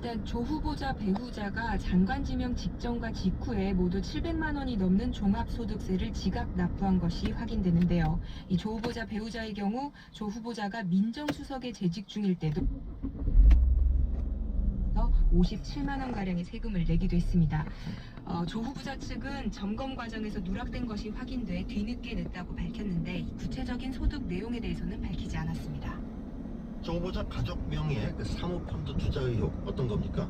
일단 조 후보자 배우자가 장관 지명 직전과 직후에 모두 700만 원이 넘는 종합소득세를 지각 납부한 것이 확인되는데요. 이 조 후보자 배우자의 경우 조 후보자가 민정수석에 재직 중일 때도 57만 원 가량의 세금을 내기도 했습니다. 조 후보자 측은 점검 과정에서 누락된 것이 확인돼 뒤늦게 냈다고 밝혔는데 구체적인 소득 내용에 대해서는 밝히지 않았습니다. 조 후보자 가족 명의의 그 사모펀드 투자 의혹 어떤 겁니까?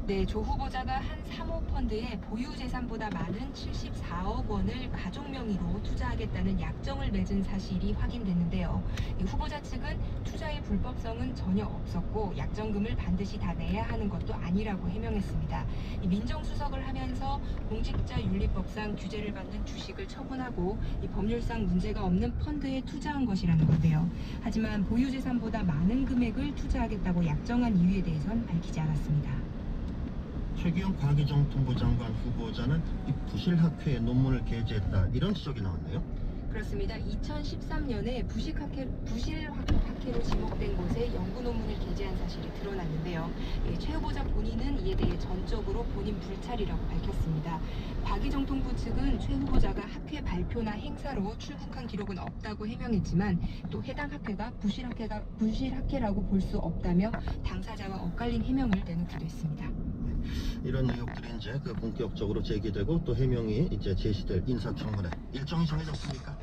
네, 조 후보자가 한 사모펀드에 보유 재산보다 많은 74억 원을 가족 명의로 투자하겠다는 약정을 맺은 사실이 확인됐는데요. 이 후보자 측은 투자의 불법성은 전혀 없었고 약정금을 반드시 다 내야 하는 것도 아니라고 해명했습니다. 이 민정수석을 하면서 공직자윤리법상 규제를 받는 주식을 처분하고 이 법률상 문제가 없는 펀드에 투자한 것이라는 건데요. 하지만 보유 재산보다 많은 금액을 투자하겠다고 약정한 이유에 대해선 밝히지 않았습니다. 최규영 과기정통부 장관 후보자는 이 부실학회에 논문을 게재했다 이런 지적이 나왔네요. 그렇습니다. 2013년에 부실학회로 지목된 곳에 연구 논문을 게재한 사실이 드러났는데요. 최 후보자 본인은 이에 대해 전적으로 본인 불찰이라고 밝혔습니다. 과기정통부 측은 최 후보자가 학회 발표나 행사로 출국한 기록은 없다고 해명했지만 또 해당 학회가 부실학회라고 볼 수 없다며 당사자와 엇갈린 해명을 내놓기도 했습니다. 이런 의혹들이 이제 본격적으로 제기되고 또 해명이 이제 제시될 인사청문회 일정이 정해졌습니까?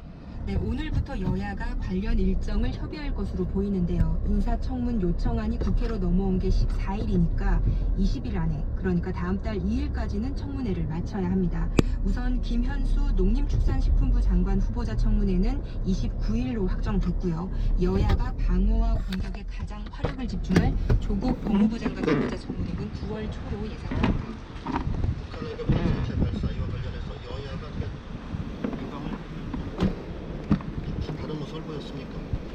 네, 오늘부터 여야가 관련 일정을 협의할 것으로 보이는데요. 인사청문 요청안이 국회로 넘어온 게 14일이니까 20일 안에, 그러니까 다음 달 2일까지는 청문회를 마쳐야 합니다. 우선 김현수 농림축산식품부 장관 후보자 청문회는 29일로 확정됐고요. 여야가 방어와 공격에 가장 화력을 집중할 조국 법무부 장관 후보자 청문회는 9월 초로 예상됩니다. 북한의 미사일 발사 이와 관련해서 여야가 유감을 다른 모습을 보였습니까?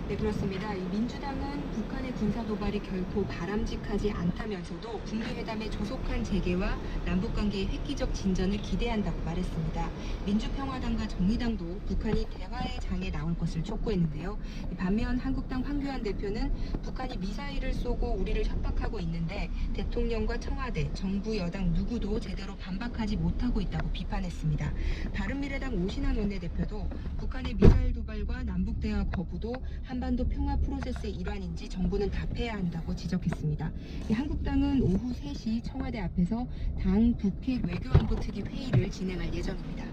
네, 그렇습니다. 이 민주당은 북한의 군사 도발이 결코 바람직하지 않다면서도 북미회담의 조속한 재개와 남북관계의 획기적 진전을 기대한다고 말했습니다. 민주평화당과 정의당도 북한이 대화의 장에 나올 것을 촉구했는데요. 반면 한국당 황교안 대표는 북한이 미사일을 쏘고 우리를 협박하고 있는데 대통령과 청와대, 정부 여당 누구도 제대로 반박하지 못하고 있다고 비판했습니다. 바른미래당 오신환 원내대표도 북한의 미사일 도발과 남북 대화 거부도 한반도 평화 프로세스의 일환인지 정부는 답해야 한다고 지적했습니다. 한국당은 오후 3시 청와대 앞에서 당 북핵 외교안보특위 회의를 진행할 예정입니다.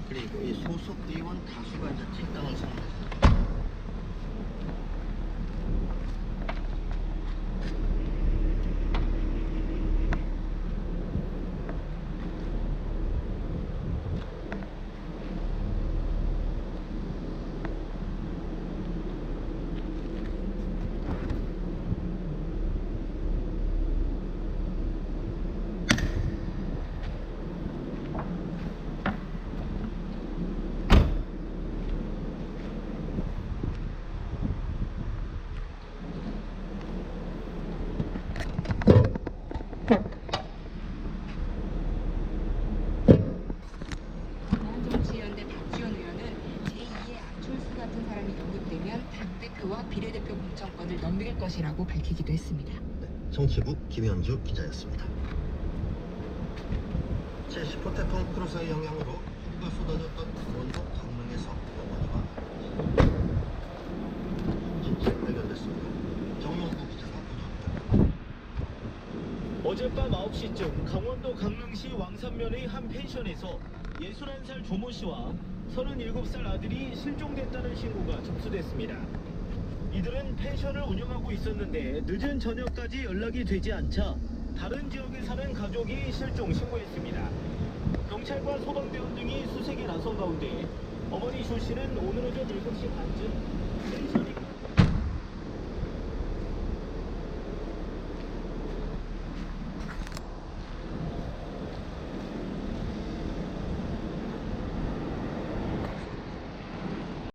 그리고 이 소속 의원 다수가 이제 탈당을 선언했습니다. 정치연대 박지원 의원은 제2의 안철수 같은 사람이 영입되면 당대표와 비례대표 공천권을 넘길 것이라고 밝히기도 했습니다. 정치부 김현주 기자였습니다. 제10호 태풍 크루스의 영향으로 비가 쏟아졌던 강원도 강릉에서 어머니가 진실 발견됐습니다. 정용구 기자가 보도합니다. 어젯밤 9시쯤 강원도 강릉시 왕산면의 한 펜션에서 61살 조모 씨와 37살 아들이 실종됐다는 신고가 접수됐습니다. 이들은 펜션을 운영하고 있었는데 늦은 저녁까지 연락이 되지 않자 다른 지역에 사는 가족이 실종 신고했습니다. 경찰과 소방대원 등이 수색에 나선 가운데 어머니 조 씨는 오늘 오전 7시 반쯤 펜션이